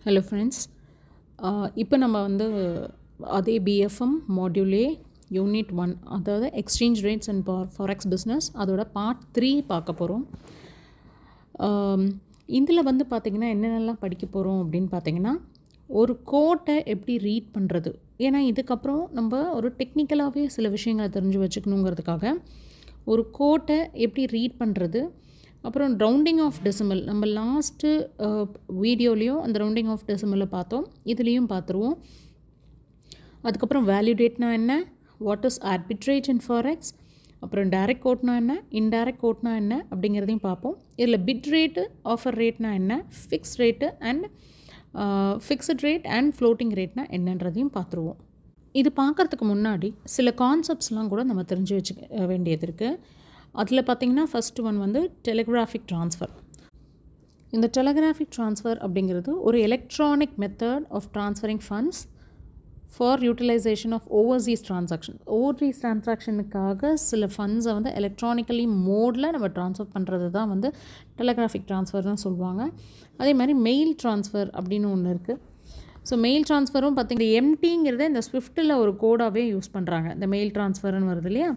Hello friends, இப்போ நம்ம வந்து அதே பிஎஃப்எம் மாட்யூல் ஏ யூனிட் 1, அதாவது exchange rates and forex business, அதோட பார்ட் 3 பார்க்க போகிறோம். இதில் வந்து பார்த்திங்கன்னா என்னென்னலாம் படிக்க போகிறோம் அப்படின்னு பார்த்திங்கன்னா, ஒரு கோட்டை எப்படி ரீட் பண்ணுறது, ஏன்னா இதுக்கப்புறம் நம்ம ஒரு டெக்னிக்கலாகவே சில விஷயங்களை தெரிஞ்சு வச்சுக்கணுங்கிறதுக்காக ஒரு கோட்டை எப்படி ரீட் பண்ணுறது, அப்புறம் ரவுண்டிங் ஆஃப் டெசிமல் நம்ம லாஸ்ட்டு வீடியோலேயும் அந்த ரவுண்டிங் ஆஃப் டெசிமலை பார்த்தோம், இதுலேயும் பார்த்துருவோம். அதுக்கப்புறம் வேல்யூடேட்னா என்ன, what is arbitrage in forex, அப்புறம் டைரக்ட் கோட்னா என்ன, இன்டைரக்ட் கோட்னா என்ன அப்படிங்கிறதையும் பார்ப்போம். இதில் பிட் ரேட்டு, ஆஃபர் ரேட்னா என்ன, fix rate and fixed rate and floating ரேட்னா என்னன்றதையும் பார்த்துருவோம். இது பார்க்குறதுக்கு முன்னாடி சில கான்செப்ட்ஸ்லாம் கூட நம்ம தெரிஞ்சு வச்சுக்க வேண்டியது இருக்குது. அதில் பார்த்திங்கன்னா ஃபஸ்ட்டு ஒன் வந்து டெலிகிராஃபிக் ட்ரான்ஸ்ஃபர். இந்த டெலிகிராஃபிக் ட்ரான்ஸ்ஃபர் அப்படிங்கிறது ஒரு electronic method of transferring funds for utilization of overseas transaction. Overseas ட்ரான்சாக்ஷனுக்காக சில ஃபண்ட்ஸை வந்து எலக்ட்ரானிக்கலி மோடில் நம்ம ட்ரான்ஸ்ஃபர் பண்ணுறது தான் வந்து டெலிகிராஃபிக் ட்ரான்ஸ்ஃபர்னு சொல்லுவாங்க. அதே மாதிரி மெயில் ட்ரான்ஸ்ஃபர் அப்படின்னு ஒன்று இருக்குது. ஸோ மெயில் ட்ரான்ஸ்ஃபரும் பார்த்திங்கன்னா எம்டிங்கிறத இந்த ஸ்விஃப்ட்டில் ஒரு கோடாகவே யூஸ் பண்ணுறாங்க. இந்த மெயில் ட்ரான்ஸ்ஃபர்னு வருது இல்லையா,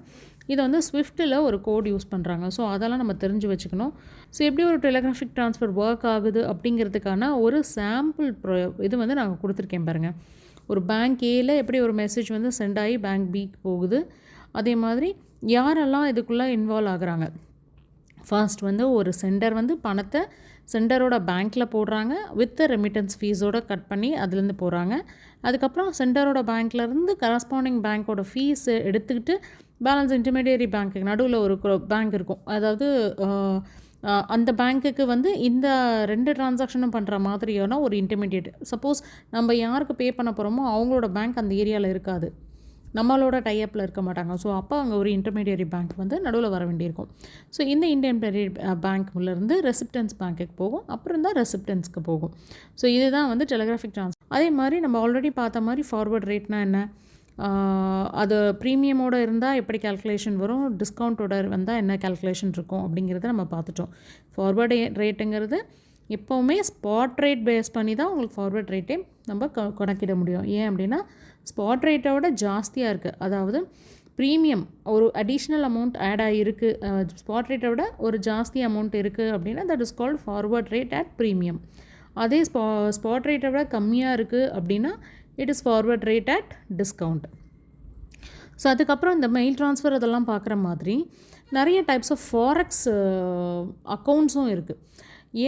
இதை வந்து ஸ்விஃப்ட்டில் ஒரு கோட் யூஸ் பண்ணுறாங்க. ஸோ அதெல்லாம் நம்ம தெரிஞ்சு வச்சுக்கணும். ஸோ எப்படி ஒரு டெலிகிராஃபிக் ட்ரான்ஸ்ஃபர் ஒர்க் ஆகுது அப்படிங்கிறதுக்கான ஒரு சாம்பிள் இது வந்து நாங்கள் கொடுத்துருக்கேன் பாருங்கள். ஒரு பேங்க் ஏல எப்படி ஒரு மெசேஜ் வந்து சென்ட் ஆகி பேங்க் பிக்கு போகுது, அதே மாதிரி யாரெல்லாம் இதுக்குள்ளே இன்வால்வ் ஆகுறாங்க. ஃபர்ஸ்ட் வந்து ஒரு சென்டர் வந்து பணத்தை சென்டரோட பேங்க்கில் போடுறாங்க, வித் ரெமிட்டன்ஸ் ஃபீஸோடு கட் பண்ணி அதுலேருந்து போகிறாங்க. அதுக்கப்புறம் சென்டரோட பேங்க்லேருந்து கரஸ்பாண்டிங் பேங்க்கோட ஃபீஸ் எடுத்துக்கிட்டு பேலன்ஸ் இன்டர்மீடியரி பேங்க்கு நடுவில் ஒரு பேங்க் இருக்கும். அதாவது அந்த பேங்க்குக்கு வந்து இந்த 2 ட்ரான்சாக்ஷனும் பண்ணுற மாதிரியான ஒரு இன்டர்மீடியேட். சப்போஸ் நம்ம யாருக்கு பே பண்ண போகிறோமோ அவங்களோட பேங்க் அந்த ஏரியாவில் இருக்காது, நம்மளோட டைப்பில் இருக்க மாட்டாங்க. ஸோ அப்போ அங்கே ஒரு இன்டர்மீடியரி பேங்க் வந்து நடுவில் வர வேண்டியிருக்கும். ஸோ இந்த இன்டர்மீடியரி பேங்க்லேருந்து ரெசிப்டன்ஸ் பேங்க்குக்கு போகும், அப்புறம் தான் ரெசிப்டன்ஸ்க்கு போகும். ஸோ இதுதான் வந்து டெலிகிராஃபிக் ட்ரான்ஸ்ஃபர். அதே மாதிரி நம்ம ஆல்ரெடி பார்த்த மாதிரி ஃபார்வர்ட் ரேட்னா என்ன, அது ப்ரீமியமோடு இருந்தால் எப்படி கேல்குலேஷன் வரும், டிஸ்கவுண்ட்டோட வந்தால் என்ன கேல்குலேஷன் இருக்கும் அப்படிங்கிறத நம்ம பார்த்துட்டோம். ஃபார்வர்டு ரேட்டுங்கிறது எப்போவுமே ஸ்பாட் ரேட் பேஸ் பண்ணி தான் உங்களுக்கு ஃபார்வர்ட் ரேட்டே நம்ம கணக்கிட முடியும். ஏன் அப்படின்னா ஸ்பாட் ரேட்டை விட ஜாஸ்தியாக இருக்குது, அதாவது ப்ரீமியம் ஒரு அடிஷ்னல் அமௌண்ட் ஆட் ஆகிருக்கு, ஸ்பாட் ரேட்டை விட ஒரு ஜாஸ்தி அமௌண்ட் இருக்குது அப்படின்னா that is called forward rate at premium. அதே ஸ்பாட் ரேட்டை விட கம்மியாக இருக்குது அப்படின்னா it is forward rate at discount. So அதுக்கப்புறம் இந்த மெயில் ட்ரான்ஸ்ஃபர் அதெல்லாம் பார்க்குற மாதிரி நிறைய டைப்ஸ் ஆஃப் ஃபாரெக்ஸ் அக்கௌண்ட்ஸும் இருக்குது.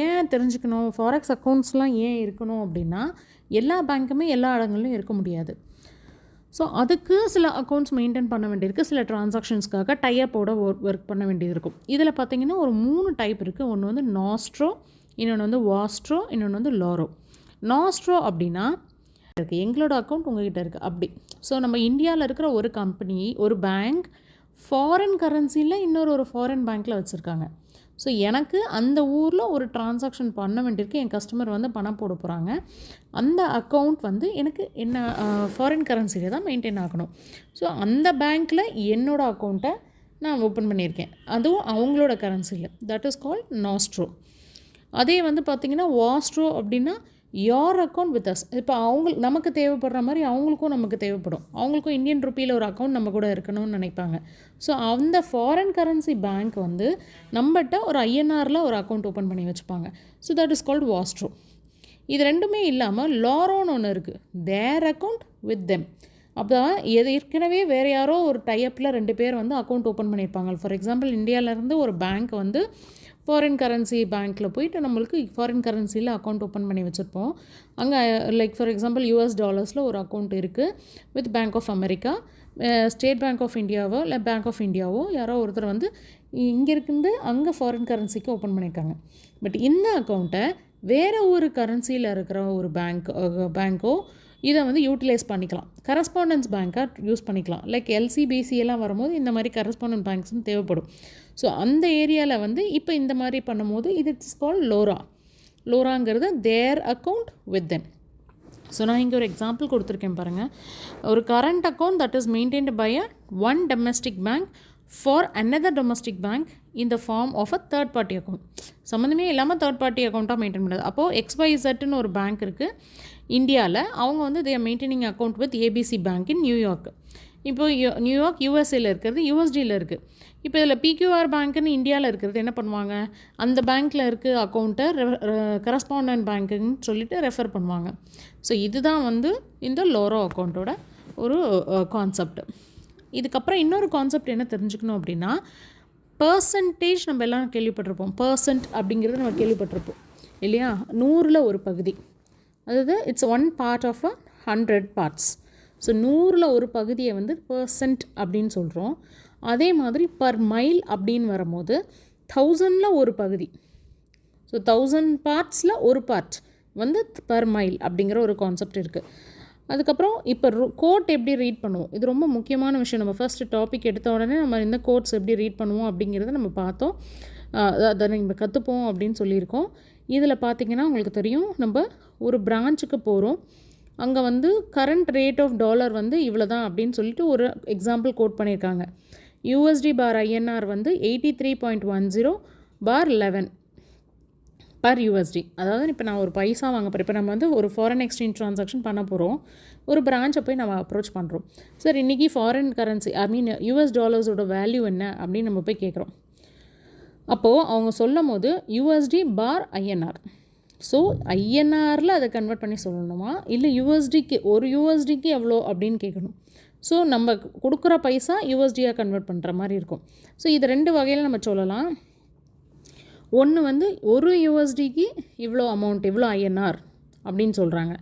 ஏன் தெரிஞ்சுக்கணும், ஃபாரெக்ஸ் அக்கௌண்ட்ஸ்லாம் ஏன் இருக்கணும் அப்படின்னா எல்லா பேங்க்குமே எல்லா இடங்கள்லையும் இருக்க முடியாது. ஸோ அதுக்கு சில அக்கௌண்ட்ஸ் மெயின்டைன் பண்ண வேண்டியிருக்கு, சில ட்ரான்சாக்ஷன்ஸ்க்காக டைப்போட ஒர்க் பண்ண வேண்டியது இருக்கும். இதில் பார்த்திங்கன்னா ஒரு 3 டைப் இருக்குது. ஒன்று வந்து நாஸ்ட்ரோ, இன்னொன்று வந்து வாஸ்ட்ரோ, இன்னொன்று வந்து லாரோ. நாஸ்ட்ரோ அப்படின்னா இருக்குது, எங்களோட அக்கௌண்ட் உங்கள்கிட்ட இருக்குது அப்படி. ஸோ நம்ம இந்தியாவில் இருக்கிற ஒரு கம்பெனி, ஒரு பேங்க் ஃபாரின் கரன்சியில் இன்னொரு ஃபாரின் பேங்க்கில் வச்சுருக்காங்க. ஸோ எனக்கு அந்த ஊரில் ஒரு ட்ரான்சாக்ஷன் பண்ண வேண்டியிருக்கு, என் கஸ்டமர் வந்து பணம் போட போகிறாங்க, அந்த அக்கௌண்ட் வந்து எனக்கு என்ன ஃபாரின் கரன்சியில் தான் மெயின்டைன் ஆகணும். ஸோ அந்த பேங்க்கில் என்னோடய அக்கௌண்ட்டை நான் ஓப்பன் பண்ணியிருக்கேன், அதுவும் அவங்களோட கரன்சியில், தட் இஸ் கால்ட் நாஸ்ட்ரோ. அதே வந்து பார்த்திங்கன்னா வாஸ்ட்ரோ அப்படின்னா your account with us. இப்போ நமக்கு தேவைப்படுற மாதிரி அவங்களுக்கும் நமக்கு தேவைப்படும், அவங்களுக்கும் இந்தியன் ருப்பியில் ஒரு அக்கௌண்ட் நம்ம கூட இருக்கணும்னு நினைப்பாங்க. ஸோ அந்த ஃபாரின் கரன்சி பேங்க் வந்து நம்மகிட்ட ஒரு ஐஎன்ஆரில் ஒரு அக்கௌண்ட் ஓப்பன் பண்ணி வச்சுப்பாங்க. So that is called vostro. இது ரெண்டுமே இல்லாமல் லாரோன்னு ஒன்று இருக்குது, தேர் அக்கௌண்ட் வித் தெம். அப்போ ஏற்கனவே வேறு யாரோ ஒரு டைப்பில் 2 பேர் வந்து அக்கௌண்ட் ஓப்பன் பண்ணியிருப்பாங்க. ஃபார் எக்ஸாம்பிள் இந்தியாவிலேருந்து ஒரு பேங்க் வந்து ஃபாரின் கரன்சி பேங்க்கில் போயிட்டு நம்மளுக்கு ஃபாரின் கரன்சியில் அக்கௌண்ட் ஓப்பன் பண்ணி வச்சுருப்போம். அங்கே லைக் ஃபார் எக்ஸாம்பிள் US டாலர்ஸில் ஒரு அக்கௌண்ட் இருக்குது with Bank of America, State Bank of இந்தியாவோ இல்லை பேங்க் ஆஃப் இந்தியாவோ யாரோ ஒருத்தர் வந்து இங்கே இருந்து அங்கே ஃபாரின் கரன்சிக்கு ஓப்பன் பண்ணியிருக்காங்க. பட் இந்த அக்கௌண்ட்டை வேறு ஒரு கரன்சியில் இருக்கிற ஒரு பேங்க்கோ இதை வந்து யூட்டிலைஸ் பண்ணிக்கலாம், கரஸ்பாண்டன்ஸ் பேங்க்காக யூஸ் பண்ணிக்கலாம். லைக் LCBC எல்லாம் வரும்போது இந்த மாதிரி கரஸ்பாண்டன்ட் பேங்க்ஸ்னு தேவைப்படும். ஸோ அந்த ஏரியாவில் வந்து இப்போ இந்த மாதிரி பண்ணும்போது இது இட்ஸ் கால்ட் லோரா. லோராங்கிறது their account with them. So நான் இங்கே ஒரு எக்ஸாம்பிள் கொடுத்துருக்கேன் பாருங்கள். ஒரு current account that is maintained by one domestic bank for another domestic bank in the form of a third party account. சம்மந்தமே இல்லாமல் தேர்ட் பார்ட்டி அக்கௌண்ட்டாக மெயின்டைன் பண்ணுறது. அப்போது XYZன்னு ஒரு பேங்க் இருக்குது இந்தியாவில். அவங்க வந்து they are maintaining account with ABC bank in New York. இப்போ நியூயார்க் யூஎஸ்ஏல இருக்கிறது யூஎஸ்டியில் இருக்குது. இப்போ இதில் PQR பேங்க்குன்னு இந்தியாவில் இருக்கிறது என்ன பண்ணுவாங்க, அந்த பேங்க்கில் இருக்க அக்கௌண்ட்டை கரஸ்பாண்டன்ட் பேங்க்குன்னு சொல்லிட்டு ரெஃபர் பண்ணுவாங்க. ஸோ இதுதான் வந்து இந்த லோரோ அக்கௌண்ட்டோட ஒரு கான்செப்ட். இதுக்கப்புறம் இன்னொரு கான்செப்ட் என்ன தெரிஞ்சுக்கணும் அப்படின்னா, பர்சன்டேஜ் நம்ம எல்லாம் கேள்விப்பட்டிருப்போம். பர்சன்ட் அப்படிங்கிறது நம்ம கேள்விப்பட்டிருப்போம் இல்லையா, 100ல் ஒரு பகுதி. அதாவது it's 1 part of 100 parts. So 100ல் ஒரு பகுதியை வந்து பர்சன்ட் அப்படின்னு சொல்கிறோம். அதே மாதிரி பர் மைல் அப்படின்னு வரும்போது 1000ல் ஒரு பகுதி. ஸோ 1000 பார்ட்ஸில் ஒரு பார்ட் வந்து பர் மைல் அப்படிங்கிற ஒரு கான்செப்ட் இருக்குது. அதுக்கப்புறம் இப்போ கோட் எப்படி ரீட் பண்ணுவோம், இது ரொம்ப முக்கியமான விஷயம். நம்ம ஃபர்ஸ்ட் டாபிக் எடுத்த உடனே நம்ம இந்த கோட்ஸ் எப்படி ரீட் பண்ணுவோம் அப்படிங்கிறத நம்ம பார்த்தோம். அதை நம்ம கற்றுப்போம் அப்படின்னு சொல்லியிருக்கோம். இதில் பார்த்திங்கன்னா உங்களுக்கு தெரியும், நம்ம ஒரு பிரான்ச்சுக்கு போகிறோம், அங்கே வந்து கரண்ட் ரேட் ஆஃப் டாலர் வந்து இவ்வளோ தான் அப்படின்னு சொல்லிட்டு ஒரு எக்ஸாம்பிள் கோட் பண்ணியிருக்காங்க. USD/INR வந்து 83.10/11 பர் USD. அதாவது இப்போ நான் ஒரு பைசா வாங்க போகிறேன். இப்போ நம்ம வந்து ஒரு ஃபாரின் எக்ஸ்சேஞ்ச் ட்ரான்சாக்ஷன் பண்ண போகிறோம். ஒரு பிரான்ச்சை போய் நம்ம அப்ரோச் பண்ணுறோம். சார் இன்றைக்கி ஃபாரின் கரன்சி US டாலர்ஸோட வேல்யூ என்ன அப்படின்னு நம்ம போய் கேட்குறோம். அப்போது அவங்க சொல்லும் போது USD/INR. ஸோ INRல அதை கன்வெர்ட் பண்ணி சொல்லணுமா, இல்லை USDக்கு ஒரு USDக்கு எவ்வளோ அப்படின்னு கேட்கணும். ஸோ நம்ம கொடுக்குற பைசா USDயாக கன்வெர்ட் பண்ணுற மாதிரி இருக்கும். ஸோ இது 2 வகையில் நம்ம சொல்லலாம். ஒன்று வந்து ஒரு USDக்கு இவ்வளோ அமௌண்ட், இவ்வளோ INR அப்படின்னு சொல்கிறாங்க.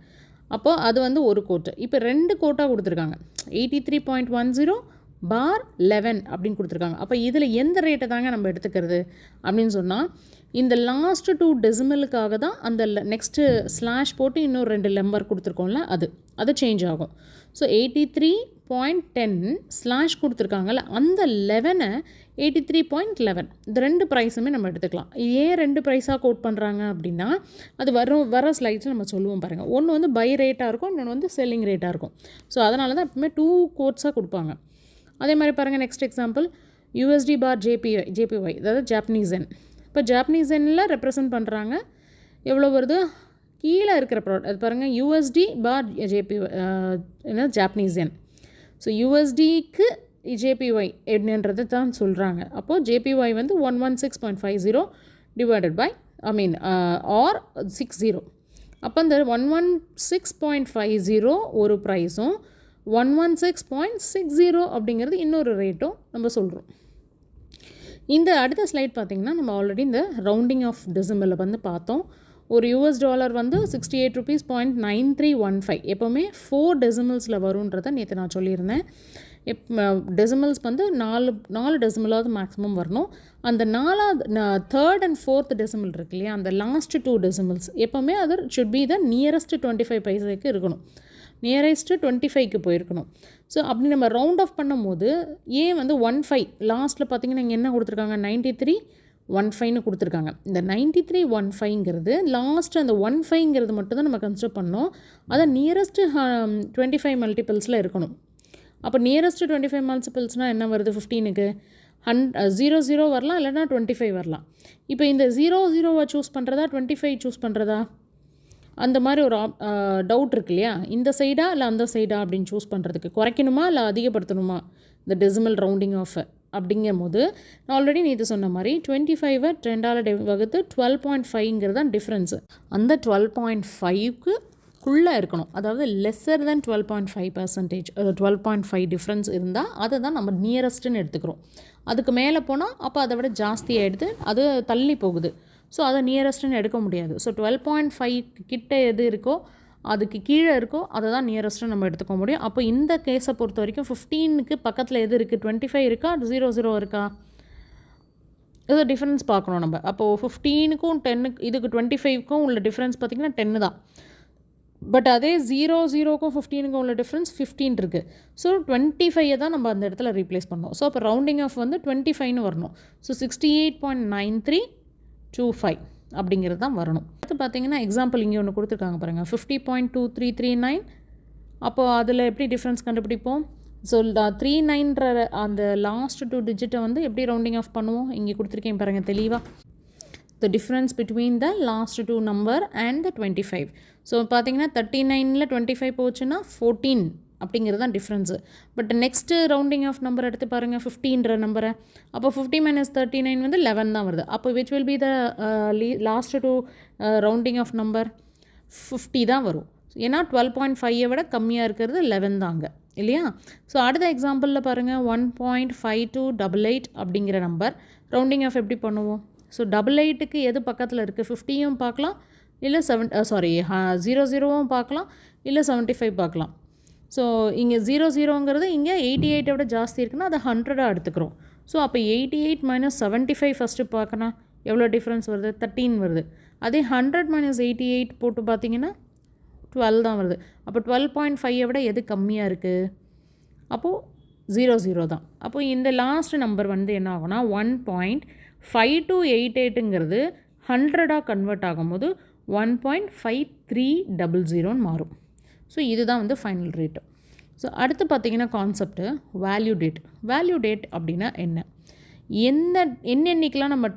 அப்போது அது வந்து ஒரு கோட்டு. இப்போ 2 கோட்டாக கொடுத்துருக்காங்க, 83.10/11 அப்படின்னு கொடுத்துருக்காங்க. அப்போ இதில் எந்த ரேட்டை தாங்க நம்ம எடுத்துக்கிறது அப்படின்னு சொன்னால், இந்த லாஸ்ட் 2 டெசிமலுக்காக தான் அந்த நெக்ஸ்ட்டு ஸ்லாஷ் போட்டு இன்னொரு 2 நம்பர் கொடுத்துருக்கோம்ல, அது சேஞ்ச் ஆகும். ஸோ 83.10 ஸ்லாஷ் கொடுத்துருக்காங்கல்ல, அந்த 11 83.11 இந்த 2 ப்ரைஸுமே நம்ம எடுத்துக்கலாம். ஏன் 2 ப்ரைஸாக கோட் பண்ணுறாங்க அப்படின்னா, அது வர ஸ்லைட்ஸில் நம்ம சொல்லுவோம் பாருங்கள். ஒன்று வந்து பை ரேட்டாக இருக்கும், இன்னொன்று வந்து செல்லிங் ரேட்டாக இருக்கும். ஸோ அதனால தான் எப்பவுமே 2 கோட்ஸாக கொடுப்பாங்க. அதே மாதிரி பாருங்கள், நெக்ஸ்ட் எக்ஸாம்பிள் USD/JPY, அதாவது ஜாப்பனீஸ் என். இப்போ ஜாப்பனீஸ் எண்ணில் ரெப்ரசன்ட் பண்ணுறாங்க. எவ்வளோ வருது, கீழே இருக்கிற ப்ராடக்ட் அது பாருங்கள், USD/JPY என்ன ஜாப்பனீஸ் என். ஸோ USDக்கு JPY என்னன்றது தான் சொல்கிறாங்க. அப்போது JPY வந்து 116.50 டிவைடட் பை ஆர் 60. அப்போ இந்த 116.50 ஒரு ப்ரைஸும் 116.60 அப்படிங்கிறது இன்னொரு ரேட்டும் நம்ம சொல்கிறோம். இந்த அடுத்த ஸ்லைட் பார்த்திங்கன்னா, நம்ம ஆல்ரெடி இந்த ரவுண்டிங் ஆஃப் டெசிமலை வந்து பார்த்தோம். ஒரு US டாலர் வந்து 68 rupees 0.9315 எப்போவுமே 4 டெசிமல்ஸில் வரும்ன்றதை நேற்று நான் சொல்லியிருந்தேன். டெசிமல்ஸ் வந்து 4 டெசிமலாவது மேக்ஸிமம் வரணும். அந்த 4வது 3rd and 4th டெசிமல் இருக்கு இல்லையா, அந்த லாஸ்ட் 2 டெசிமல்ஸ் எப்போவுமே அது ஷுட் பி த நியரஸ்ட் 25 பைசாவுக்கு இருக்கணும், நியரஸ்ட்டு 25க்கு போயிருக்கணும். ஸோ அப்படி நம்ம ரவுண்ட் ஆஃப் பண்ணும் போது ஏன் வந்து 15 லாஸ்ட்டில் பார்த்திங்கன்னா இங்கே என்ன கொடுத்துருக்காங்க, 93.15 கொடுத்துருக்காங்க. இந்த 93.15ங்கிறது லாஸ்ட் அந்த 15ங்கிறது மட்டும் தான் நம்ம கன்சிடர் பண்ணோம். அதை நியரஸ்ட்டு 25 மல்டிபிள்ஸில் இருக்கணும். அப்போ நியரஸ்ட்டு 25 மல்டிபிள்ஸ்னால் என்ன வருது, 15க்கு 00 வரலாம், இல்லைனா 25 வரலாம். இப்போ இந்த 00 சூஸ் பண்ணுறதா 25 சூஸ் பண்ணுறதா, அந்த மாதிரி ஒரு டவுட் இருக்கு இல்லையா, இந்த சைடா இல்லை அந்த சைடா அப்படின்னு சூஸ் பண்ணுறதுக்கு, குறைக்கணுமா இல்லை அதிகப்படுத்தணுமா இந்த டெசிமல் ரவுண்டிங் ஆஃப் அப்படிங்கும் போது, நான் ஆல்ரெடி நேற்று சொன்ன மாதிரி 25 2ஆல் வகுத்து 12.5ங்கிறது தான் டிஃப்ரென்ஸு. அந்த 12.5க்கு குள்ளே இருக்கணும், அதாவது லெஸ்ஸர் தென் 12.5%, 12.5 டிஃப்ரென்ஸ் இருந்தால் அதை தான் நம்ம நியரஸ்ட்டுன்னு எடுத்துக்கிறோம். அதுக்கு மேலே போனால் அப்போ அதை விட ஜாஸ்தியாக எடுத்து அது தள்ளி போகுது. ஸோ அதை நியரஸ்ட்டுன்னு எடுக்க முடியாது. ஸோ 12.5 கிட்ட எது இருக்கோ, அதுக்கு கீழே இருக்கோ அதை தான் நியரஸ்ட்டுன்னு நம்ம எடுத்துக்க முடியும். அப்போ இந்த கேஸை பொறுத்த வரைக்கும் 15க்கு பக்கத்தில் எது இருக்குது, 25 இருக்கா 00 இருக்கா, இது டிஃப்ரென்ஸ் பார்க்கணும் நம்ம. அப்போது 15க்கும் 10க்கு இதுக்கு 25க்கும் உள்ள டிஃப்ரென்ஸ் பார்த்திங்கன்னா 10 தான். பட் அதே 00க்கும் 15க்கும் உள்ள டிஃப்ரென்ஸ் 15 இருக்குது. ஸோ 25 தான் நம்ம அந்த இடத்துல ரீப்ளேஸ் பண்ணோம். ஸோ அப்போ ரவுண்டிங் ஆஃப் வந்து 25ன்னு வரணும். ஸோ 68.9325 அப்படிங்கிறது தான் வரணும். அடுத்து பார்த்தீங்கன்னா எக்ஸாம்பிள் இங்கே ஒன்று கொடுத்துருக்காங்க பாருங்கள், 50.2339. அப்போது அதில் எப்படி டிஃப்ரென்ஸ் கண்டுபிடிப்போம், ஸோ 39ன்ற அந்த லாஸ்ட் 2 டிஜிட்டை வந்து எப்படி ரவுண்டிங் ஆஃப் பண்ணுவோம், இங்கே கொடுத்துருக்கேன் பாருங்கள் தெளிவாக. The difference between the last 2 number and the 25. So பார்த்தீங்கன்னா 39ல் 25 போச்சுன்னா 14 அப்படிங்கிறது தான் difference. But next rounding off number எடுத்து பாருங்கள் 50ன்ற நம்பரை. அப்போ 50 - 39 வந்து 11 தான் வருது. அப்போ which will be the last 2 rounding off number 50 தான் வரும். ஏன்னா 12.5 விட கம்மியாக இருக்கிறது 11 தாங்க இல்லையா. ஸோ அடுத்த எக்ஸாம்பிளில் பாருங்கள் 1.5288 அப்படிங்கிற நம்பர் ரவுண்டிங் ஆஃப் எப்படி பண்ணுவோம். ஸோ 88க்கு எது பக்கத்தில் இருக்குது, 50யும் பார்க்கலாம், இல்லை 00வும் பார்க்கலாம், இல்லை 75 பார்க்கலாம். ஸோ இங்கே 00ங்கிறது இங்கே 88 விட ஜாஸ்தி இருக்குன்னா அதை 100ஆக எடுத்துக்கிறோம். ஸோ அப்போ 88 - 75 ஃபஸ்ட்டு பார்க்கணும், எவ்வளோ டிஃப்ரென்ஸ் வருது, 13 வருது. அதே 100 - 88 போட்டு பார்த்தீங்கன்னா 12 தான் வருது. அப்போ 12.5 விட எது கம்மியாக இருக்குது, அப்போது 00 தான். அப்போது இந்த லாஸ்ட் நம்பர் வந்து என்ன ஆகும்னா 1.5288ங்கிறது 100ஆக கன்வெர்ட் ஆகும்போது 1.5300 மாறும். ஸோ இதுதான் வந்து ஃபைனல் ரேட்டு. ஸோ அடுத்து பார்த்திங்கன்னா concept value date. Value date அப்படின்னா என்ன, என்னென்னைக்கெலாம் நம்ம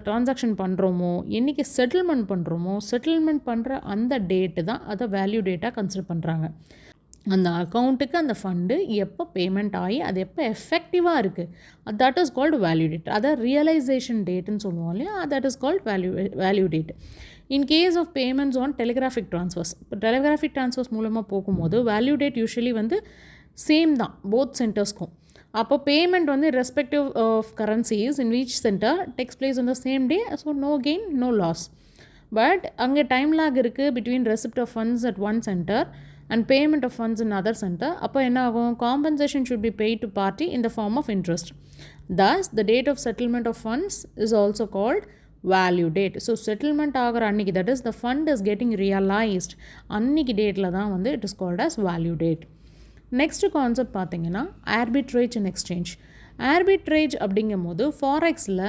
ட்ரான்சாக்ஷன் பண்ணுறோமோ, என்றைக்கு செட்டில்மெண்ட் பண்ணுறோமோ, செட்டில்மெண்ட் பண்ணுற அந்த டேட்டு தான் அதை வேல்யூ டேட்டாக கன்சிடர் பண்ணுறாங்க. அந்த அக்கௌண்ட்டுக்கு அந்த ஃபண்டு எப்போ பேமெண்ட் ஆகி அது எப்போ எஃபெக்டிவாக இருக்குது, that is called value date. அதை ரியலைசேஷன் டேட்டுன்னு சொல்லுவோம் இல்லையா, that is called value date. In case of payments on telegraphic transfers, இப்போ டெலிகிராஃபிக் ட்ரான்ஸ்ஃபர்ஸ் மூலமாக போகும்போது வேல்யூ டேட் யூஸ்வலி வந்து சேம் தான் போத் சென்டர்ஸ்க்கும். அப்போ பேமெண்ட் வந்து respective of currencies in which centre takes place on the same day. So no gain no loss. But அங்கே time lag இருக்குது between receipt of funds at one centre and payment of funds in other center. அப்போ என்ன ஆகும், compensation should be paid to party in the form of interest. Thus the date of settlement of funds is also called value date. So settlement ஆகிற அன்னைக்கு, that is the fund is getting realized, அன்னைக்கு டேட்டில் தான் வந்து it is called as value date. Next concept பார்த்தீங்கன்னா arbitrage and exchange. Arbitrage அப்படிங்கும் போது ஃபாரெக்ஸில்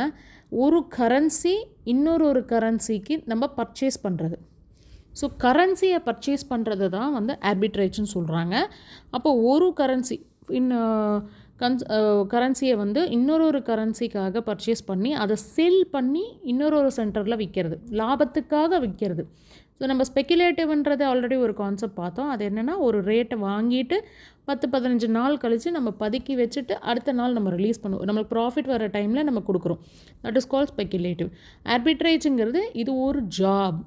ஒரு கரன்சி இன்னொரு கரன்சிக்கு நம்ம பர்ச்சேஸ் பண்ணுறது. ஸோ கரன்சியை பர்ச்சேஸ் பண்ணுறது தான் வந்து ஆர்பிட்ரேஜ்னு சொல்கிறாங்க. அப்போது ஒரு கரன்சி கரன்சியை வந்து இன்னொரு கரன்சிக்காக பர்ச்சேஸ் பண்ணி அதை செல் பண்ணி இன்னொரு சென்டரில் விற்கிறது, லாபத்துக்காக விற்கிறது. ஸோ நம்ம ஸ்பெக்குலேட்டிவ்ன்றது ஆல்ரெடி ஒரு கான்செப்ட் பார்த்தோம். அது என்னென்னா ஒரு ரேட்டை வாங்கிட்டு 10-15 நாள் கழித்து நம்ம பதுக்கி வச்சுட்டு அடுத்த நாள் நம்ம ரிலீஸ் பண்ணுவோம், நம்மளுக்கு ப்ராஃபிட் வர டைமில் நம்ம கொடுக்குறோம். That is called speculative. ஆர்பிட்ரேஜுங்கிறது இது ஒரு job.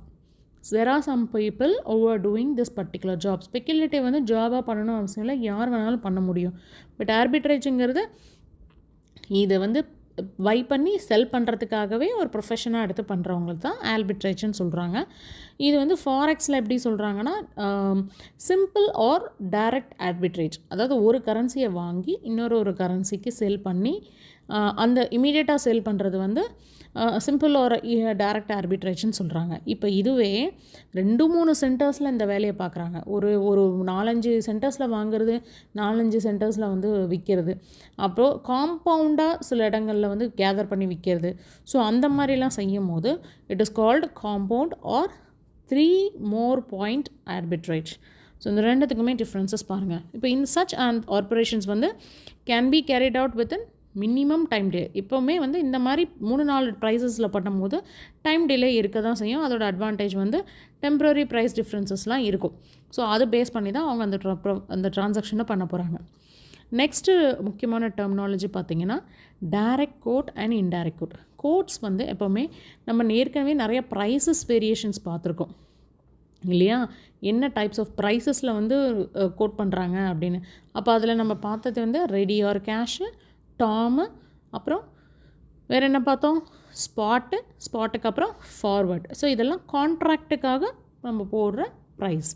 There are some people who are doing this particular job. Speculative வந்து ஜாபாக பண்ணணும் அவசியம் இல்லை, யார் வேணாலும் பண்ண முடியும். பட் ஆர்பிட்ரேஜுங்கிறது இதை வந்து பை பண்ணி செல் பண்ணுறதுக்காகவே ஒரு ப்ரொஃபஷனாக எடுத்து பண்ணுறவங்களுக்கு தான் ஆர்பிட்ரேஜ்னு சொல்கிறாங்க. இது வந்து ஃபாரெக்ஸில் எப்படி சொல்கிறாங்கன்னா சிம்பிள் ஆர் டைரக்ட் ஆர்பிட்ரேஜ். அதாவது ஒரு கரன்சியை வாங்கி இன்னொரு கரன்சிக்கு செல் பண்ணி அந்த இமீடியட்டாக செல் பண்ணுறது வந்து சிம்பிள் ஒரு டைரக்ட் ஆர்பிட்ரேஜ்னு சொல்கிறாங்க. இப்போ இதுவே 2-3 சென்டர்ஸில் இந்த வேலையை பார்க்குறாங்க. ஒரு 4-5 சென்டர்ஸில் வாங்குறது, 4-5 சென்டர்ஸில் வந்து விற்கிறது, அப்புறம் காம்பவுண்டாக சில இடங்களில் வந்து கேதர் பண்ணி விற்கிறது. ஸோ அந்த மாதிரிலாம் செய்யும் போது it is called compound or 3 more point arbitrage. So இந்த ரெண்டுத்துக்குமே டிஃப்ரென்சஸ் பாருங்கள். இப்போ இன் சச் அண்ட் ஆப்ரேஷன்ஸ் வந்து can be carried out within minimum time delay. இப்போவுமே வந்து இந்த மாதிரி 3-4 ப்ரைஸஸில் பண்ணும்போது டைம் டிலே இருக்க தான் செய்யும். அதோட அட்வான்டேஜ் வந்து டெம்ப்ரரி ப்ரைஸ் டிஃப்ரென்சஸ்லாம் இருக்கும். ஸோ அதை பேஸ் பண்ணி தான் அவங்க அந்த ட்ரான்சாக்ஷனை பண்ண போகிறாங்க. நெக்ஸ்ட்டு முக்கியமான டெர்மினாலஜி பார்த்திங்கன்னா direct quote and indirect quote. Quotes வந்து எப்போவுமே நம்ம ஏற்கனவே நிறைய ப்ரைஸஸ் வேரியேஷன்ஸ் பார்த்துருக்கோம் இல்லையா, என்ன டைப்ஸ் ஆஃப் ப்ரைஸஸில் வந்து கோட் பண்ணுறாங்க அப்படின்னு. அப்போ அதில் நம்ம பார்த்தது வந்து ரெடி ஆர் கேஷு, டாமு, அப்புறம் வேறு என்ன பார்த்தோம், ஸ்பாட்டுக்கு அப்புறம் ஃபார்வர்ட். ஸோ இதெல்லாம் கான்ட்ராக்டுக்காக நம்ம போடுற ப்ரைஸ்.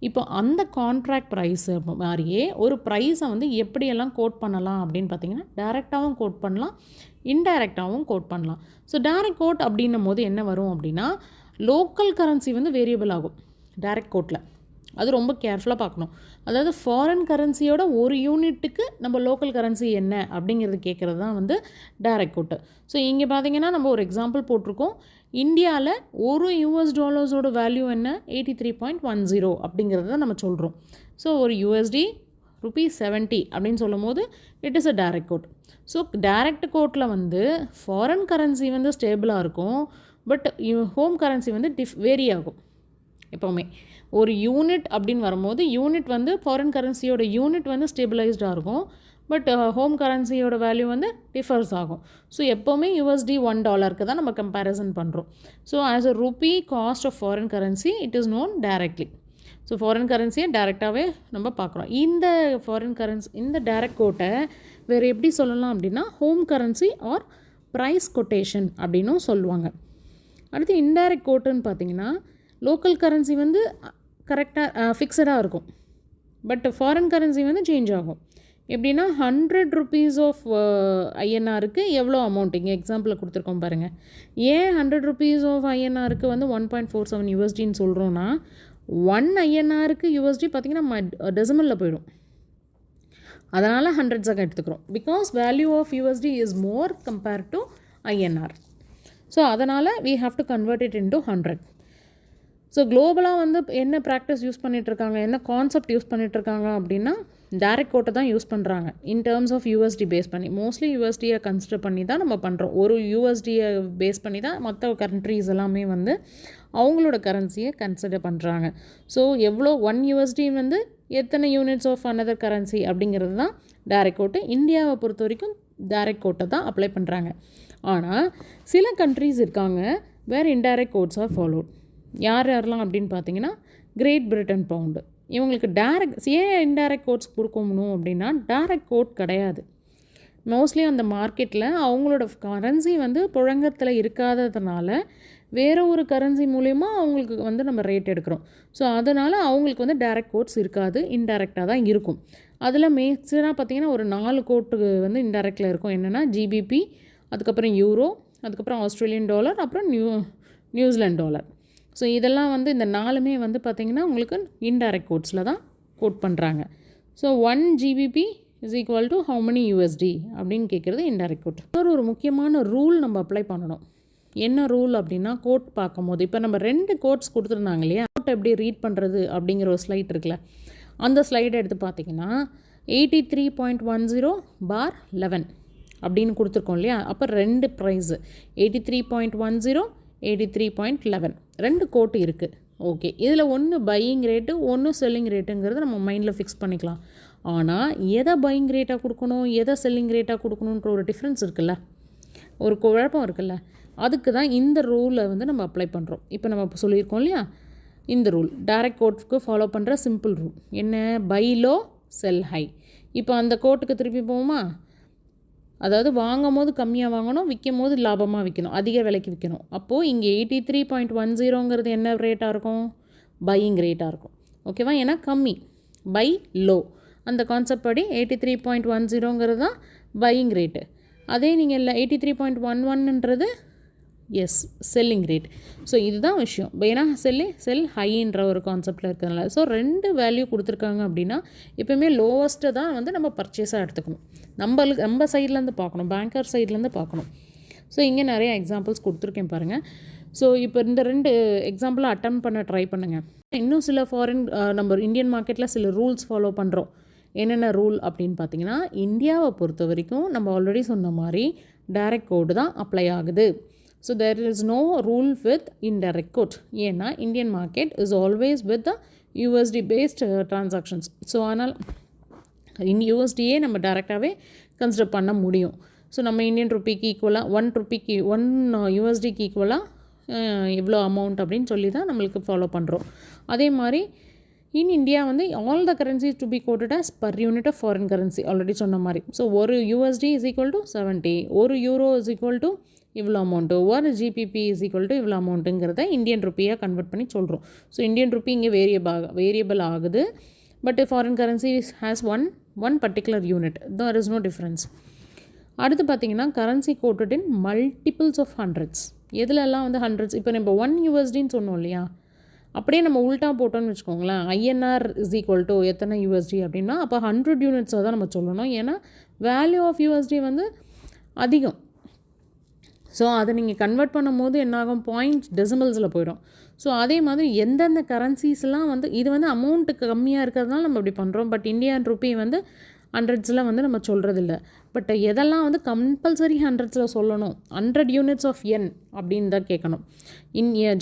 இப்போ அந்த கான்ட்ராக்ட் ப்ரைஸு மாதிரியே ஒரு ப்ரைஸை வந்து எப்படியெல்லாம் கோட் பண்ணலாம் அப்படின்னு பார்த்தீங்கன்னா டைரெக்டாகவும் கோட் பண்ணலாம், இன்டைரக்டாகவும் கோட் பண்ணலாம். ஸோ டைரக்ட் கோட் அப்படின்னும் போது என்ன வரும் அப்படின்னா லோக்கல் கரன்சி வந்து வேரியபிள் ஆகும் டைரக்ட் கோட்டில். அது ரொம்ப கேர்ஃபுல்லாக பார்க்கணும். அதாவது ஃபாரின் கரன்சியோட ஒரு யூனிட்டுக்கு நம்ம லோக்கல் கரன்சி என்ன அப்படிங்கிறது கேட்குறது தான் வந்து டைரக்ட் கோட்டு. ஸோ இங்கே பார்த்தீங்கன்னா நம்ம ஒரு எக்ஸாம்பிள் போட்டிருக்கோம். இந்தியாவில் $1 வேல்யூ என்ன 83.10 அப்படிங்கிறது தான் நம்ம சொல்கிறோம். ஸோ ஒரு USD ₹70 அப்படின்னு சொல்லும் போது it is a direct quote. So direct கோட்டில் வந்து ஃபாரின் கரன்சி வந்து ஸ்டேபிளாக இருக்கும், பட் ஹோம் கரன்சி வந்து வேரி ஆகும். எப்போவுமே ஒரு யூனிட் அப்படின்னு வரும்போது யூனிட் வந்து ஃபாரின் கரன்சியோட யூனிட் வந்து ஸ்டேபிளைஸ்டாக இருக்கும், பட் ஹோம் கரன்சியோட வேல்யூ வந்து டிஃபர்ஸ் ஆகும். ஸோ எப்போவுமே USD $1 தான் நம்ம கம்பேரிசன் பண்ணுறோம். So as a rupee cost of foreign currency it is known directly. So foreign கரன்சியை டைரெக்டாகவே நம்ம பார்க்குறோம். இந்த ஃபாரின் கரன்சி இந்த டைரக்ட் கோட்டை வேறு எப்படி சொல்லலாம் அப்படின்னா home currency or price quotation அப்படின்னும் சொல்லுவாங்க. அடுத்து இன்டைரக்ட் கோட்டுன்னு பார்த்தீங்கன்னா லோக்கல் கரன்சி வந்து கரெக்டாக ஃபிக்ஸடாக இருக்கும், பட் ஃபாரின் கரன்சி வந்து சேஞ்ச் ஆகும். எப்படின்னா 100 rupees ஆஃப் INRக்கு எவ்வளோ அமௌண்ட் இங்கே எக்ஸாம்பிளில் கொடுத்துருக்கோம் பாருங்கள். ஏன் 100 rupees ஆஃப் INRக்கு வந்து 1.47 USDன்னு சொல்கிறோன்னா 1 INRக்கு USD பார்த்திங்கன்னா டெசிமலில் போயிடும், அதனால் ஹண்ட்ரட்ஸாக எடுத்துக்கிறோம். Because value of USD is more compared to INR. So அதனால் we have to convert it into 100. So குளோபலாக வந்து என்ன ப்ராக்டிஸ் யூஸ் பண்ணிகிட்ருக்காங்க, என்ன கான்செப்ட் யூஸ் பண்ணிகிட்ருக்காங்க அப்படின்னா டைரக்ட் கோட்டை தான் யூஸ் பண்ணுறாங்க in terms of USD base பண்ணி. மோஸ்ட்லி USDயை கன்சிடர் பண்ணி தான் நம்ம பண்ணுறோம். ஒரு USDயை பேஸ் பண்ணி தான் மற்ற கண்ட்ரீஸ் எல்லாமே வந்து அவங்களோட கரன்சியை கன்சிடர் பண்ணுறாங்க. ஸோ எவ்வளோ 1 USD வந்து எத்தனை யூனிட்ஸ் ஆஃப் அனதர் கரன்சி அப்படிங்கிறது தான் டைரக்ட் கோட்டு. இந்தியாவை பொறுத்த வரைக்கும் டைரக்ட் கோட்டை தான் அப்ளை பண்ணுறாங்க. ஆனால் சில கண்ட்ரீஸ் இருக்காங்க வேர் இன்டைரக்ட் கோட்ஸ் ஆர் ஃபாலோட். யாரெல்லாம் அப்படின்னு பார்த்தீங்கன்னா கிரேட் பிரிட்டன் பவுண்டு. இவங்களுக்கு ஏன் இன்டைரக்ட் கோட்ஸ் கொடுக்கணும் அப்படின்னா டைரக்ட் கோட் கிடையாது. மோஸ்ட்லி அந்த மார்க்கெட்டில் அவங்களோட கரன்சி வந்து புழங்கத்தில் இருக்காததுனால வேறு ஒரு கரன்சி மூலயமா அவங்களுக்கு வந்து நம்ம ரேட் எடுக்கிறோம். ஸோ அதனால் அவங்களுக்கு வந்து டைரக்ட் கோட்ஸ் இருக்காது, இன்டைரக்டாக தான் இருக்கும். அதில் மேக்ஸிமம் பார்த்திங்கன்னா ஒரு 4 கோட்டுக்கு வந்து இன்டைரக்டில் இருக்கும். என்னென்னா GBP, அதுக்கப்புறம் யூரோ, அதுக்கப்புறம் ஆஸ்திரேலியன் டாலர், அப்புறம் நியூசிலாண்ட் டாலர். ஸோ இதெல்லாம் வந்து இந்த 4மே வந்து பார்த்திங்கன்னா உங்களுக்கு இன்டைரக்ட் கோட்ஸில் தான் கோட் பண்ணுறாங்க. So 1 GBP is equal to how many USD அப்படின்னு கேட்குறது இன்டைரக்ட் கோட். ஒரு முக்கியமான ரூல் நம்ம அப்ளை பண்ணணும். என்ன ரூல் அப்படின்னா கோட் பார்க்கும்போது இப்போ நம்ம 2 கோட்ஸ் கொடுத்துருந்தாங்க இல்லையா, கோட் எப்படி ரீட் பண்ணுறது அப்படிங்கிற ஒரு ஸ்லைட் இருக்குல்ல, அந்த ஸ்லைடை எடுத்து பார்த்திங்கன்னா 83.10/11 அப்படின்னு கொடுத்துருக்கோம் இல்லையா. அப்போ 2 ப்ரைஸு 83.10, 83.11 2 கோட்டு இருக்குது. ஓகே, இதில் ஒன்று பையிங் ரேட்டு, ஒன்று செல்லிங் ரேட்டுங்கிறது நம்ம மைண்டில் ஃபிக்ஸ் பண்ணிக்கலாம். ஆனால் எதை பையிங் ரேட்டாக கொடுக்கணும், எதை செல்லிங் ரேட்டாக கொடுக்கணுன்ற ஒரு டிஃப்ரென்ஸ் இருக்குல்ல, ஒரு குழப்பம் இருக்குல்ல. அதுக்கு தான் இந்த ரூலை வந்து நம்ம அப்ளை பண்ணுறோம். இப்போ நம்ம இப்போ சொல்லியிருக்கோம் இல்லையா, இந்த ரூல் டைரக்ட் கோட்டுக்கு ஃபாலோ பண்ணுற சிம்பிள் ரூல் என்ன, பை லோ செல் ஹை. இப்போ அந்த கோட்டுக்கு திருப்பி போவோமா, அதாவது வாங்கும் போது கம்மியாக வாங்கணும், விற்கும் போது லாபமாக விற்கணும், அதிக விலைக்கு விற்கணும். அப்போது இங்கே 83.10ங்கிறது என்ன ரேட்டாக இருக்கும், பையிங் ரேட்டாக இருக்கும். ஓகேவா, ஏன்னா கம்மி, பை லோ அந்த கான்செப்ட் படி 83.10ங்கிறது தான் பையிங் ரேட்டு. அதே நீங்கள் இல்லை 83.11ன்றது எஸ் செல்லிங் ரேட். ஸோ இதுதான் விஷயம். ஏன்னா செல் ஹைன்ற ஒரு கான்செப்டில் இருக்கிறதுனால. ஸோ 2 வேல்யூ கொடுத்துருக்காங்க அப்படின்னா எப்போயுமே லோவஸ்ட்டு தான் வந்து நம்ம பர்ச்சேஸாக எடுத்துக்கணும். நம்ம சைட்லேருந்து பார்க்கணும், பேங்கர் சைட்லேருந்து பார்க்கணும். ஸோ இங்கே நிறைய எக்ஸாம்பிள்ஸ் கொடுத்துருக்கேன் பாருங்கள். ஸோ இப்போ இந்த 2 எக்ஸாம்பிளை அட்டம் பண்ண ட்ரை பண்ணுங்கள். இன்னும் சில ஃபாரின் நம்ம இந்தியன் மார்க்கெட்டில் சில ரூல்ஸ் ஃபாலோ பண்ணுறோம். என்னென்ன ரூல் அப்படின்னு பார்த்தீங்கன்னா, இந்தியாவை பொறுத்த வரைக்கும் நம்ம ஆல்ரெடி சொன்ன மாதிரி டைரக்ட் கோடு தான் அப்ளை ஆகுது. So there is no rule with indirect quote. ஏன்னா Indian market is always with the USD based transactions. So ஆனால் USDயே நம்ம டைரெக்டாகவே கன்சிடர் பண்ண முடியும். ஸோ நம்ம இந்தியன் ருப்பிக்கு ஈக்குவலாக 1 USDக்கு ஈக்குவலாக எவ்வளோ அமௌண்ட் அப்படின்னு சொல்லி தான் நம்மளுக்கு ஃபாலோ பண்ணுறோம். அதே மாதிரி இன் இந்தியா வந்து all the currencies to be quoted as per unit of foreign currency already சொன்ன மாதிரி. ஸோ ஒரு USD இஸ் ஈக்குவல் டு 70, ஒரு யூரோ இஸ் ஈக்குவல் டு இவ்வளோ அமௌண்ட்டு, ஒரு GBP இஸ் ஈக்குவல் டு இவ்வளோ அமௌண்ட்டுங்கிறத இந்தியன் ருப்பியாக கன்வெர்ட் பண்ணி சொல்கிறோம். ஸோ இந்தியன் ருப்பி இங்கே வேரியபிள் ஆகுது, but foreign currency has one particular unit. There is no difference. அடுத்து பார்த்திங்கன்னா currency quoted in multiples of hundreds. எதுலெல்லாம் வந்து ஹண்ட்ரட்ஸ், இப்போ நம்ம 1 USDன்னு சொன்னோம் இல்லையா, அப்படியே நம்ம உல்ட்டா போட்டோன்னு வச்சுக்கோங்களேன். INR இஸ் ஈக்குவல் டு எத்தனை USD அப்படின்னா அப்போ 100 யூனிட்ஸாக தான் நம்ம சொல்லணும். ஏன்னா வேல்யூ ஆஃப் USD வந்து அதிகம். ஸோ அதை நீங்கள் கன்வெர்ட் பண்ணும் போது என்னாகும், பாயிண்ட்ஸ் டெசிமல்ஸில் போயிடும். ஸோ அதே மாதிரி எந்தெந்த கரன்சிஸ்லாம் வந்து இது வந்து அமௌண்ட்டு கம்மியாக இருக்கிறதுனால நம்ம இப்படி பண்ணுறோம். பட் இந்தியன் ருப்பி வந்து ஹண்ட்ரட்ஸில் வந்து நம்ம சொல்கிறதில்ல. பட் எதெல்லாம் வந்து கம்பல்சரி ஹண்ட்ரட்ஸில் சொல்லணும், 100 யூனிட்ஸ் ஆஃப் என் அப்படின்னு தான் கேட்கணும்.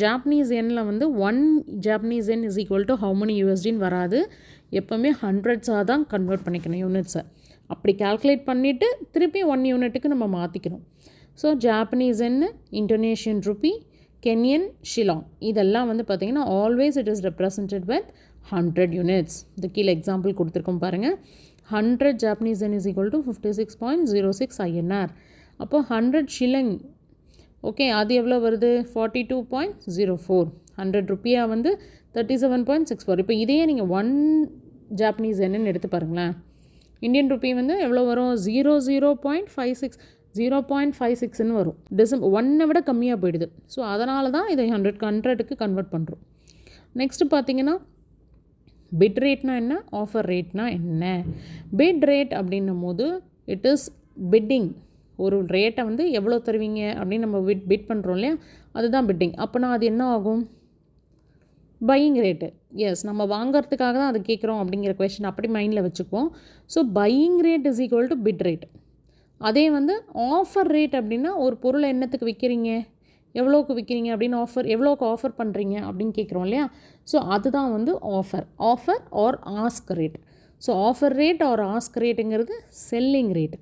ஜாப்பனீஸ் எண்ணில் வந்து 1 Japanese N is equal to how many USDன்னு வராது. எப்போவுமே ஹண்ட்ரட்ஸாக தான் கன்வெர்ட் பண்ணிக்கணும் யூனிட்ஸை. அப்படி கால்குலேட் பண்ணிவிட்டு திருப்பி 1 யூனிட்டுக்கு நம்ம மாற்றிக்கணும். ஸோ ஜாப்பனீஸ் என், இந்தோனேஷியன் ருப்பி, கென்யன் ஷிலாங் இதெல்லாம் வந்து பார்த்திங்கன்னா always it is represented with 100 units. இது கீழே எக்ஸாம்பிள் கொடுத்துருக்கோம் பாருங்கள். 100 Japanese N is equal to 56.06 INR. அப்போ 100 ஷில்லிங் ஓகே அது எவ்வளோ வருது? 42.04. 100 ருப்பியாக வந்து 37.64. இப்போ இதையே நீங்கள் 1 ஜாப்பனீஸ் என்னன்னு எடுத்து பாருங்களேன். இந்தியன் ருப்பி வந்து எவ்வளோ வரும்? 0.56ன்னு வரும். 1 விட கம்மியாக போயிடுது. ஸோ அதனால தான் இதை 100க்கு கன்வெர்ட் பண்ணுறோம். நெக்ஸ்ட்டு பார்த்தீங்கன்னா பிட் ரேட்னா என்ன, ஆஃபர் ரேட்னா என்ன? பிட் ரேட் அப்படின்னும் போது இட் இஸ் பிட்டிங். ஒரு ரேட்டை வந்து எவ்வளோ தருவீங்க அப்படின்னு நம்ம பிட் பண்ணுறோம் இல்லையா, அதுதான் பிட்டிங். அப்போனா அது என்ன ஆகும்? Buying rate. எஸ், நம்ம வாங்கிறதுக்காக தான் அது கேட்குறோம் அப்படிங்கிற கொஷின் அப்படி மைண்டில் வச்சுக்குவோம். So buying rate is equal to bit rate. அதே வந்து ஆஃபர் ரேட் அப்படின்னா ஒரு பொருளை என்னத்துக்கு விற்கிறீங்க, எவ்வளோக்கு விற்கிறீங்க அப்படின்னு எவ்வளோக்கு ஆஃபர் பண்ணுறீங்க அப்படின்னு கேட்குறோம் இல்லையா. ஸோ அதுதான் வந்து offer or ask rate. So offer rate or ask ரேட்டுங்கிறது செல்லிங் ரேட்.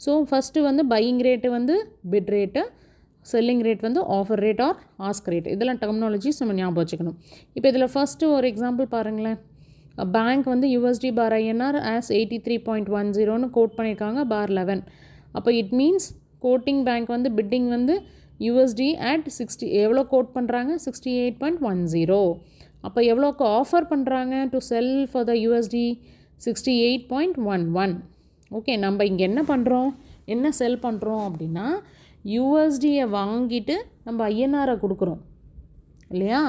ஸோ ஃபஸ்ட்டு வந்து பையிங் ரேட்டு வந்து பிட் ரேட்டு, செல்லிங் ரேட் வந்து offer rate or ask rate. இதெல்லாம் டெர்மினாலஜிஸ் நம்ம ஞாபகம் வச்சுக்கணும். இப்போ இதில் ஃபஸ்ட்டு ஒரு எக்ஸாம்பிள் பாருங்களேன். பேங்க் வந்து USD பார் INR as 83.10ன்னு கோட் பண்ணியிருக்காங்க பார் 11. அப்போ இட் மீன்ஸ் கோட்டிங் பேங்க் வந்து பிட்டிங் வந்து USD at 60 எவ்வளோ கோட் பண்ணுறாங்க? 68.10. அப்போ எவ்வளோக்கு ஆஃபர் பண்ணுறாங்க to sell for the USD? 68.11. Okay, நம்ம இங்கே என்ன பண்ணுறோம், என்ன செல் பண்ணுறோம் அப்படின்னா USDயை வாங்கிட்டு நம்ம INRஐ கொடுக்குறோம் இல்லையா.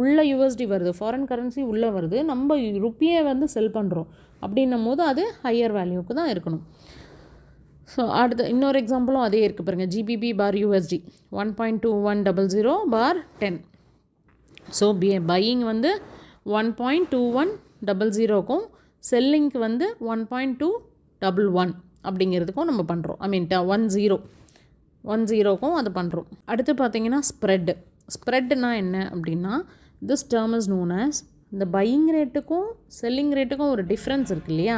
உள்ள USD வருது, ஃபாரின் கரன்சி உள்ளே வருது, நம்ம ருப்பியை வந்து செல் பண்ணுறோம். அப்படின்னும் போது அது ஹையர் வேல்யூக்கு தான் இருக்கணும். ஸோ அடுத்த இன்னொரு எக்ஸாம்பிளும் அதே இருக்குது பாருங்கள். GBP பார் USD 1.2100 பார் 10. ஸோ பையிங் வந்து 1.2100க்கும் செல்லிங்க்கு வந்து 1.211 அப்படிங்கிறதுக்கும் நம்ம பண்ணுறோம். 10க்கும் அது பண்ணுறோம். அடுத்து பார்த்திங்கன்னா ஸ்ப்ரெட்னா என்ன அப்படின்னா this term is known as இந்த பையிங் ரேட்டுக்கும் செல்லிங் ரேட்டுக்கும் ஒரு டிஃப்ரென்ஸ் இருக்குது இல்லையா,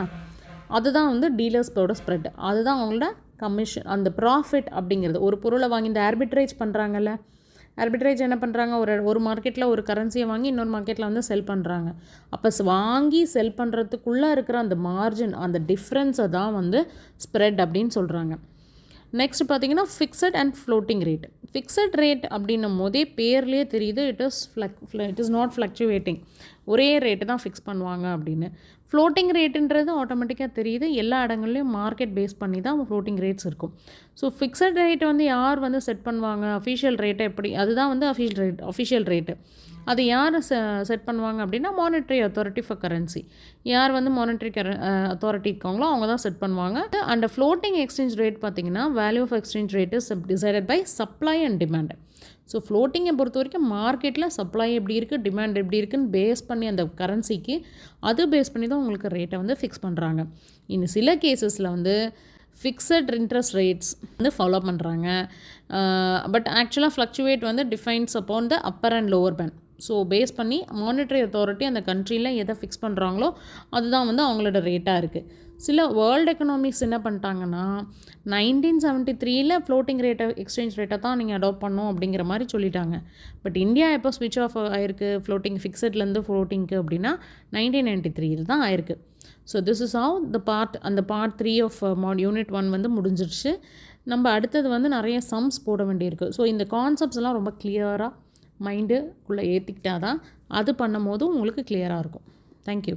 அதுதான் வந்து டீலர்ஸோட ஸ்ப்ரெட். அதுதான் அவங்களோட கமிஷன், அந்த ப்ராஃபிட் அப்படிங்கிறது. ஒரு பொருளை வாங்கி இந்த ஆர்பிட்ரேஜ் பண்ணுறாங்கல்ல, ஆர்பிட்ரேஜ் என்ன பண்ணுறாங்க, ஒரு மார்க்கெட்டில் ஒரு கரன்சியை வாங்கி இன்னொரு மார்க்கெட்டில் வந்து செல் பண்ணுறாங்க. அப்போ வாங்கி செல் பண்ணுறதுக்குள்ளே இருக்கிற அந்த மார்ஜின், அந்த டிஃப்ரென்ஸை தான் வந்து ஸ்ப்ரெட் அப்படின்னு சொல்கிறாங்க. நெக்ஸ்ட் பார்த்திங்கன்னா fixed and floating rate. Fixed rate அப்படின்னும் போதே பேர்லேயே தெரியுது இட் இஸ் நாட் ஃப்ளக்சுவேட்டிங், ஒரே ரேட்டு தான் ஃபிக்ஸ் பண்ணுவாங்க அப்படின்னு. ஃப்ளோட்டிங் ரேட்டுன்றது ஆட்டோமேட்டிக்காக தெரியுது, எல்லா இடங்கள்லையும் மார்க்கெட் பேஸ் பண்ணி தான் ஃப்ளோட்டிங் ரேட்ஸ் இருக்கும். ஸோ ஃபிக்ஸட் ரேட் வந்து யார் வந்து செட் பண்ணுவாங்க, அஃபிஷியல் ரேட்டை எப்படி, அதுதான் வந்து அஃபிஷியல் ரேட்டு. அது யார் செட் பண்ணுவாங்க அப்படின்னா மானிட்ரி அத்தாரிட்டி ஃபார் கரன்சி. யார் வந்து மானிட்ரி அத்தாரிட்டி இருக்காங்களோ அவங்க தான் செட் பண்ணுவாங்க. அண்ட் ஃப்ளோட்டிங் எக்ஸ்சேஞ்ச் ரேட் பார்த்திங்கன்னா value of exchange rate is decided by supply and demand. So ஃப்ளோட்டிங்கை பொறுத்த வரைக்கும் மார்க்கெட்டில் சப்ளை எப்படி இருக்குது, டிமாண்ட் எப்படி இருக்குதுன்னு பேஸ் பண்ணி அந்த கரன்சிக்கு அது பேஸ் பண்ணி தான் உங்களுக்கு ரேட்டை வந்து ஃபிக்ஸ் பண்ணுறாங்க. இன்னும் சில கேசஸில் வந்து ஃபிக்ஸட் இன்ட்ரெஸ்ட் ரேட்ஸ் வந்து ஃபாலோ பண்ணுறாங்க. பட் ஆக்சுவலாக ஃப்ளக்சுவேட் வந்து defines upon the upper and lower band. So base பண்ணி மானிட்டரி அத்தாரிட்டி அந்த கண்ட்ரியில் எதை ஃபிக்ஸ் பண்ணுறாங்களோ அதுதான் வந்து அவங்களோட ரேட்டாக இருக்குது. சில வேர்ல்டு எக்கனாமிக்ஸ் என்ன பண்ணிட்டாங்கன்னா 1973 ஃப்ளோட்டிங் ரேட்டை எக்ஸ்சேஞ்ச் ரேட்டை தான் நீங்கள் அடாப்ட் பண்ணோம் அப்படிங்கிற மாதிரி சொல்லிட்டாங்க. பட் இந்தியா எப்போ ஸ்விட்ச் ஆஃப் ஆயிருக்கு ஃப்ளோட்டிங் ஃபிக்ஸட்லேருந்து ஃப்ளோட்டிங்க்கு அப்படின்னா 1993 தான் ஆயிருக்கு. ஸோ திஸ் இஸ் ஹவ் அந்த பார்ட் 3 ஆஃப் யூனிட் 1 வந்து முடிஞ்சிருச்சு. நம்ம அடுத்தது வந்து நிறைய சம்ஸ் போட வேண்டியிருக்கு. ஸோ இந்த கான்செப்ட்ஸ்லாம் ரொம்ப கிளியராக மைண்டுக்குள்ளே ஏற்றிக்கிட்டா தான் அது பண்ணும் போதும் உங்களுக்கு கிளியராக இருக்கும். தேங்க்யூ.